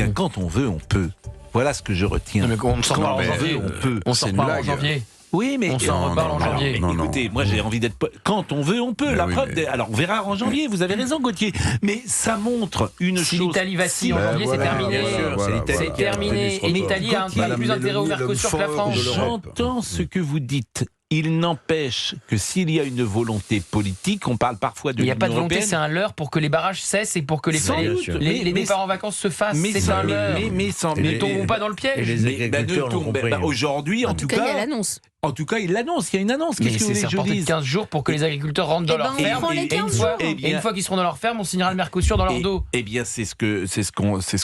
Bien, quand on veut, on peut. Voilà ce que je retiens. Mais on ne sort pas en janvier. On peut. On sort pas en janvier. Oui, mais On s'en reparle en janvier. Écoutez, moi j'ai envie d'être. Quand on veut, on peut. La preuve. Alors on verra en janvier. Vous avez raison, Gauthier. Mais ça montre une Si chose. l'Italie vacille en janvier, c'est terminé. C'est terminé. Et l'Italie a plus intérêt au Mercosur que la France. J'entends ce que vous dites. Il n'empêche que s'il y a une volonté politique, on parle parfois de Il n'y a l'Union pas de volonté, européenne. c'est un leurre pour que les barrages cessent et pour que les départs en vacances se fassent. C'est un leurre. Ne tombons pas dans le piège. Et les agriculteurs l'ont compris. Aujourd'hui, en tout il y a cas, l'annonce. en tout cas, il l'annonce. Il y a une annonce. Mais Qu'est-ce que vous c'est voulez que je reporté de dise 15 jours pour que les agriculteurs rentrent dans leur on ferme. prend les 15 jours. jours. Et une fois qu'ils seront dans leur ferme, on signera le Mercosur dans leur dos. Eh bien, c'est ce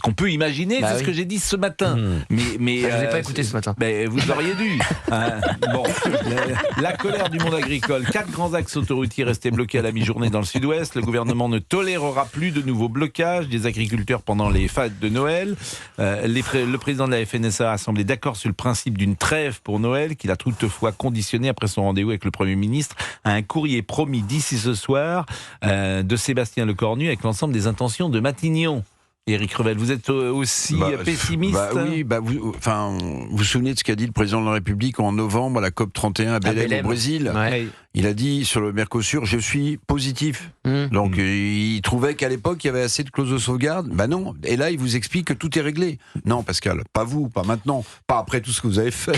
qu'on peut imaginer. Bah c'est oui. ce que j'ai dit ce matin. Mais Je ne vous ai pas écouté ce matin. Vous auriez dû. Hein. Bon, la colère du monde agricole. 4 grands axes autoroutiers restés bloqués à la mi-journée dans le sud-ouest. Le gouvernement ne tolérera plus de nouveaux blocages des agriculteurs pendant les fêtes de Noël. Le président de la FNSEA a semblé d'accord sur le principe d'une trêve pour Noël, qu'il a toutefois conditionné après son rendez-vous avec le Premier ministre à un courrier promis d'ici ce soir de Sébastien Lecornu avec l'ensemble des intentions de Matignon. Éric Revel, vous êtes aussi pessimiste? Oui, vous vous souvenez de ce qu'a dit le président de la République en novembre à la COP31 à Belém au Brésil? Ouais. Il a dit sur le Mercosur, je suis positif. Donc il trouvait qu'à l'époque il y avait assez de clauses de sauvegarde. Non. Et là il vous explique que tout est réglé. Non, Pascal, pas vous, pas maintenant, pas après tout ce que vous avez fait.